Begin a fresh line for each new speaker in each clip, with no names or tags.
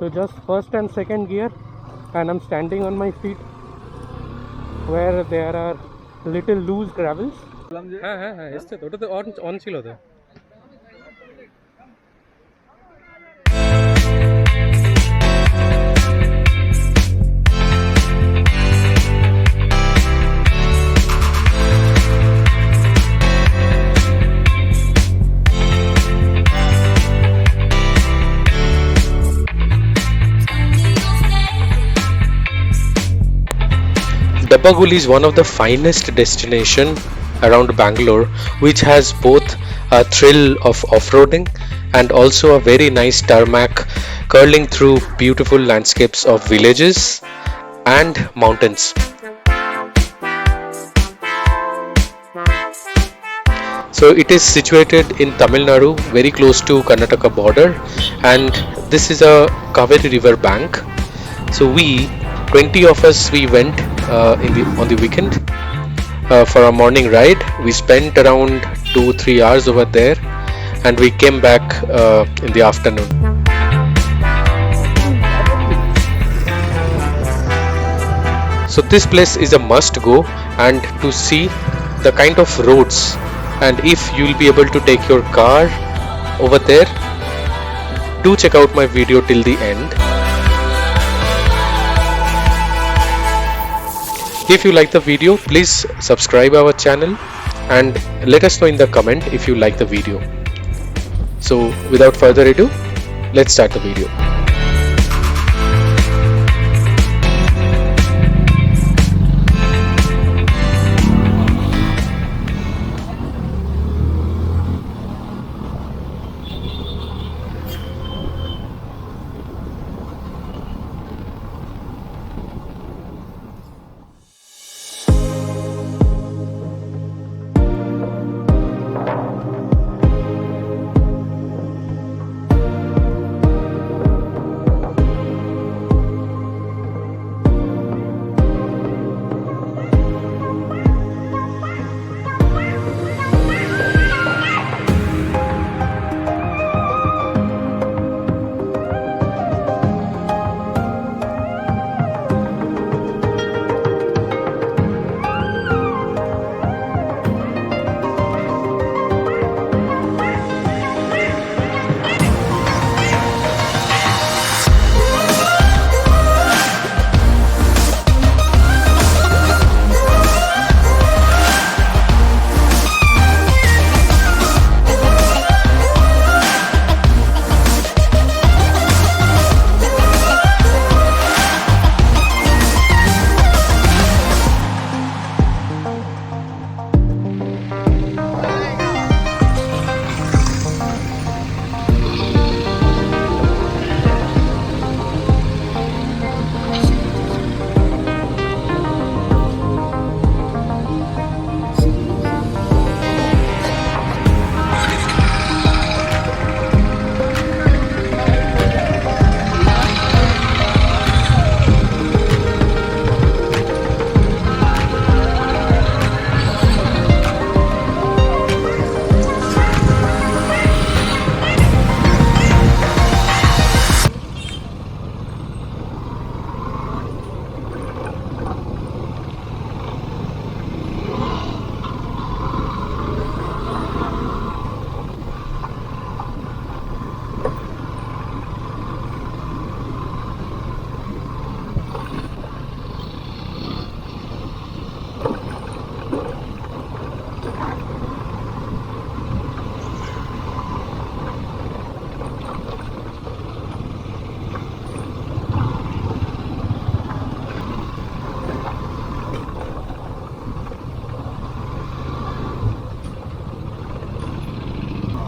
So just first and second gear, and I'm standing on my feet where there are little loose gravels. On chilo to. Dabbaguli is one of the finest destinations around Bangalore, which has both a thrill of off-roading and also a very nice tarmac curling through beautiful landscapes of villages and mountains. So it is situated in Tamil Nadu, very close to Karnataka border, and this is a Kaveri river bank. So we 20 of us we went on the weekend for a morning ride. We spent around 2-3 hours over there, and we came back in the afternoon. So this place is a must go, and to see the kind of roads, and if you will be able to take your car over there, do check out my video till the end. If you like the video, please subscribe our channel and let us know in the comment if you like the video. So without further ado, let's start the video.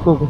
Okay.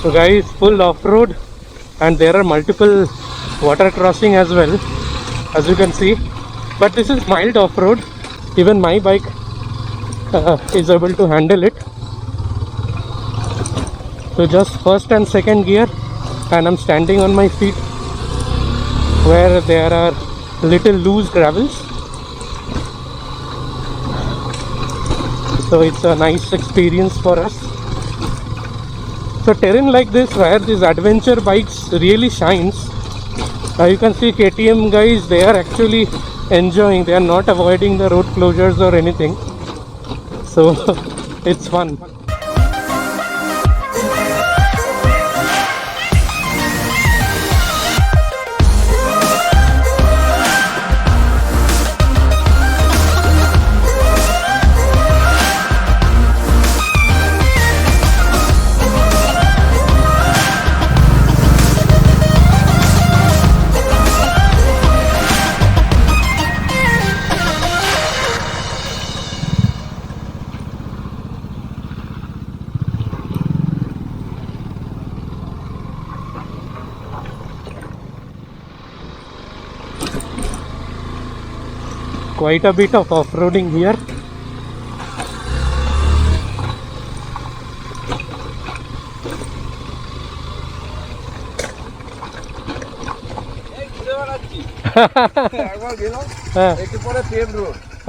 So guys, full off-road, and there are multiple water crossing as well, as you can see. But this is mild off-road. Even my bike is able to handle it. So just first and second gear, and I'm standing on my feet where there are little loose gravels. So it's a nice experience for us. So terrain like this where these adventure bikes really shines. You can see KTM guys, they are actually enjoying, they are not avoiding the road closures or anything. So it's fun. Quite a bit of off-roading here.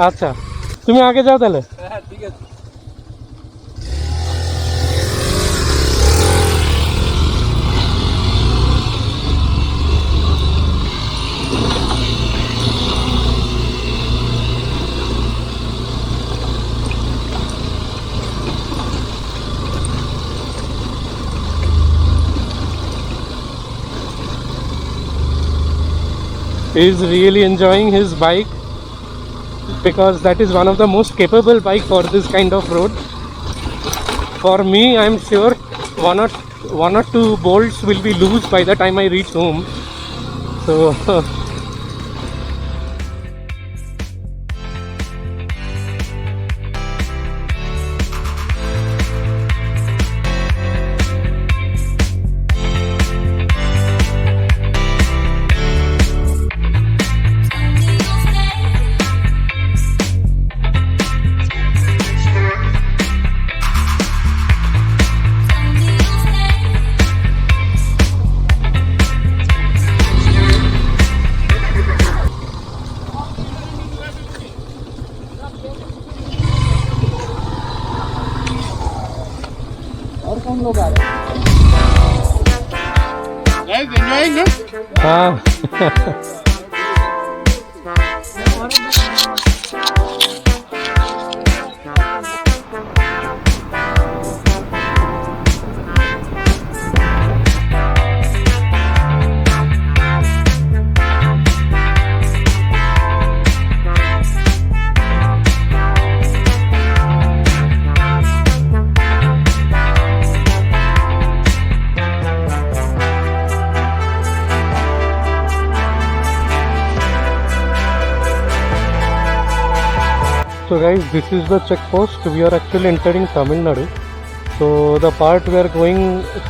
আচ্ছা, তুমি আগে যাও তাহলে। ঠিক আছে। He is really enjoying his bike because that is one of the most capable bike for this kind of road. For me, I am sure one or two bolts will be loose by the time I reach home. So So guys, this is the check post. We are actually entering Tamil Nadu. So the part we are going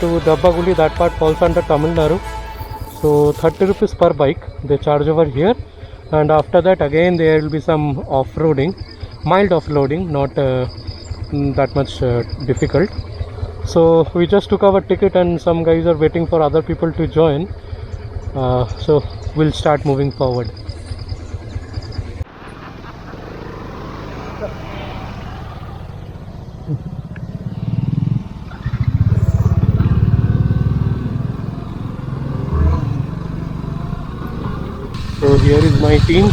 to Dabbaguli, that part falls under Tamil Nadu. So 30 rupees per bike they charge over here, and after that again there will be some off-roading, mild off-roading, not that much difficult. So we just took our ticket and some guys are waiting for other people to join. So we'll start moving forward. So here is my team.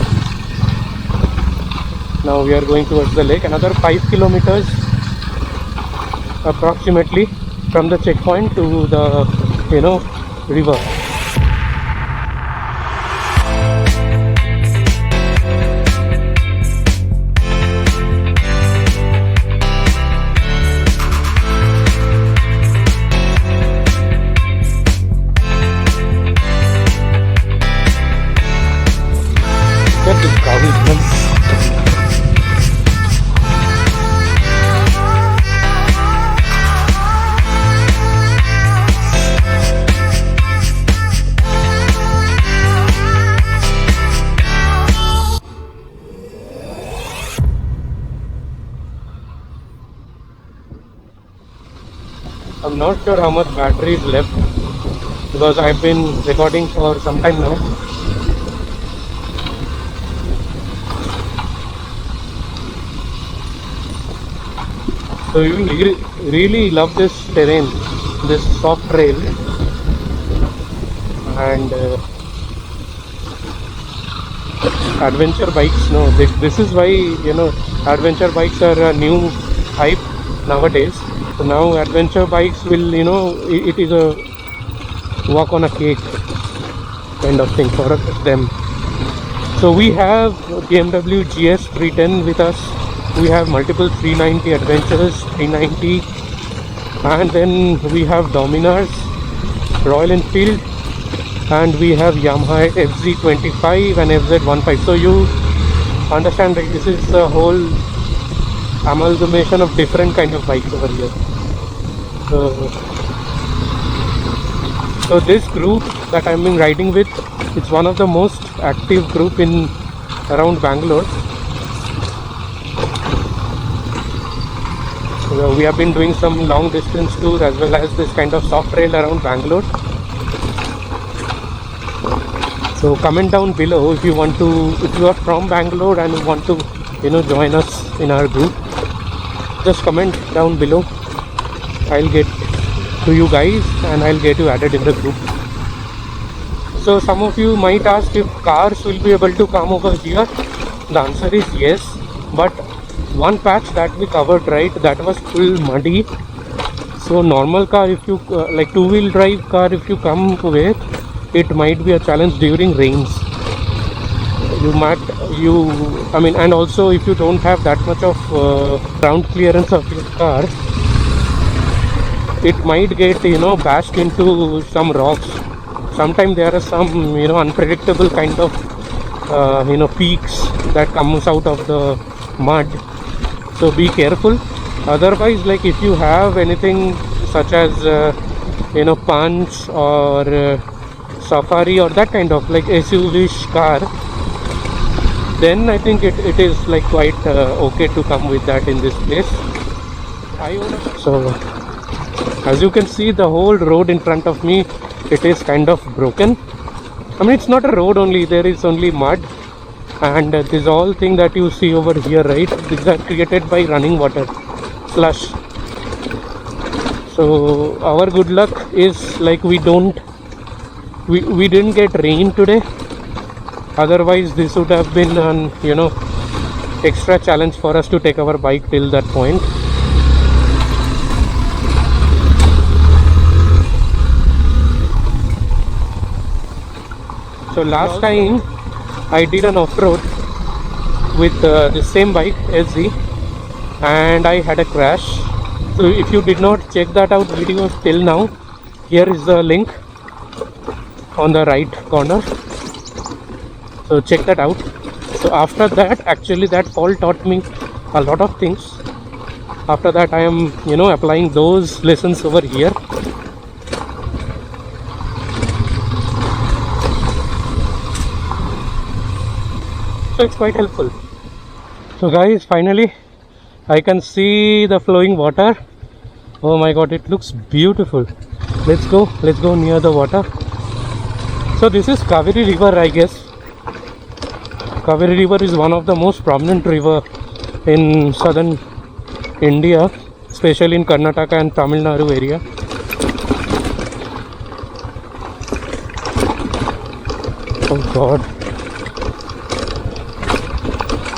Now we are going towards the lake. Another 5 kilometers approximately from the checkpoint to the river. I'm not sure how much battery is left because I've been recording for some time now. So you will really love this terrain, this soft trail, and adventure bikes. No, this is why adventure bikes are a new hype nowadays. So now adventure bikes will it is a walk on a cake kind of thing for them. So we have BMW GS 310 with us. We have multiple 390 adventures, 390, and then we have Dominars, Royal Enfield, and we have Yamaha FZ25 and FZ15. So you understand that this is the whole amalgamation of different kind of bikes over here. So this group that I'm been riding with, it's one of the most active group in around Bangalore. So we have been doing some long distance tours as well as this kind of soft trail around Bangalore. So comment down below if you are from Bangalore and you want to join us in our group. Just comment down below. I'll get to you guys and I'll get you added in the group. So some of you might ask if cars will be able to come over here. The answer is yes, but one patch that we covered, right, that was full muddy. So normal car, if you like two-wheel drive car, if you come with, it might be a challenge during rains. And also if you don't have that much of ground clearance of your car, it might get bashed into some rocks. Sometimes there are some unpredictable kind of peaks that comes out of the mud. So be careful. Otherwise, like if you have anything such as Punch or Safari or that kind of like SUV-ish car, then I think it is like quite okay to come with that in this place. So as you can see, the whole road in front of me, it is kind of broken. I mean, it's not a road only, there is only mud. And this all thing that you see over here, right, these are created by running water, slush. So our good luck is like we didn't get rain today. Otherwise this would have been an extra challenge for us to take our bike till that point. So last time I did an off-road with the same bike SZ and I had a crash. So if you did not check that out video till now, here is the link on the right corner. So check that out. So after that, actually that fall taught me a lot of things. After that I am applying those lessons over here. So it's quite helpful. So guys, finally I can see the flowing water. Oh my god, it looks beautiful. Let's go near the water. So this is Kaveri river, I guess. Kaveri river is one of the most prominent river in southern India, especially in Karnataka and Tamil Nadu area. Oh god,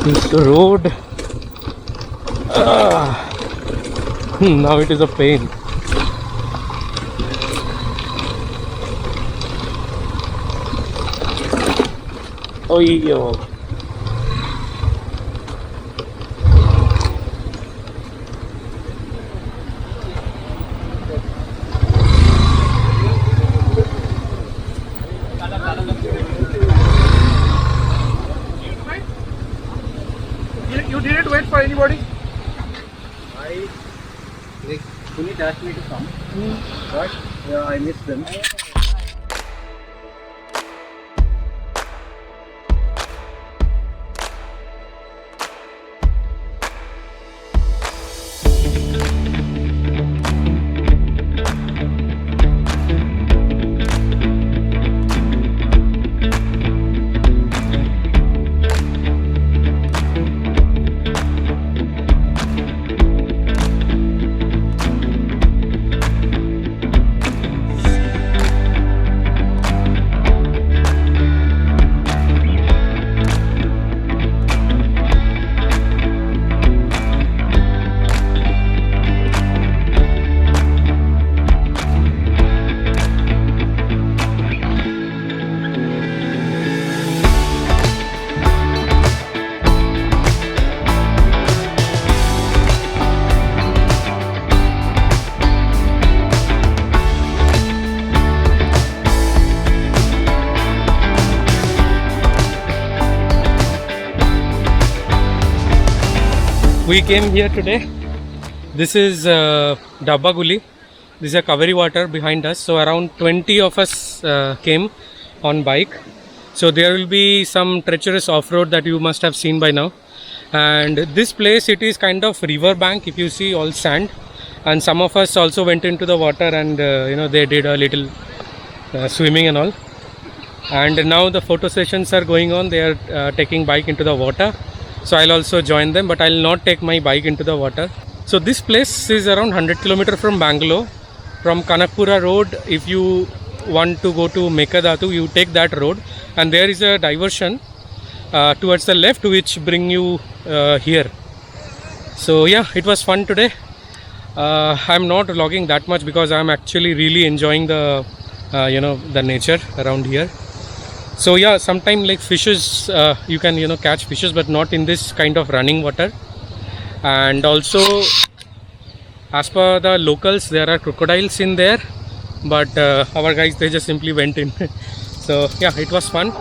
this road, now it is a pain. Oh yo.
You didn't wait for anybody? Puneet asked me to come, but I missed them.
We came here today. This is Dabbaguli. This is a Kaveri water behind us. So around 20 of us came on bike. So there will be some treacherous off-road that you must have seen by now. And this place, it is kind of river bank, if you see, all sand. And some of us also went into the water and they did a little swimming and all. And now the photo sessions are going on. They are taking bike into the water. So I'll also join them, but I'll not take my bike into the water. So this place is around 100 km from Bangalore. From Kanakpura road, if you want to go to Mekadatu, you take that road, and there is a diversion towards the left which bring you here. So yeah, it was fun today. I'm not vlogging that much because I'm actually really enjoying the the nature around here. So yeah, sometimes like fishes, you can catch fishes, but not in this kind of running water. And also, as per the locals, there are crocodiles in there, but our guys, they just simply went in. So yeah, it was fun.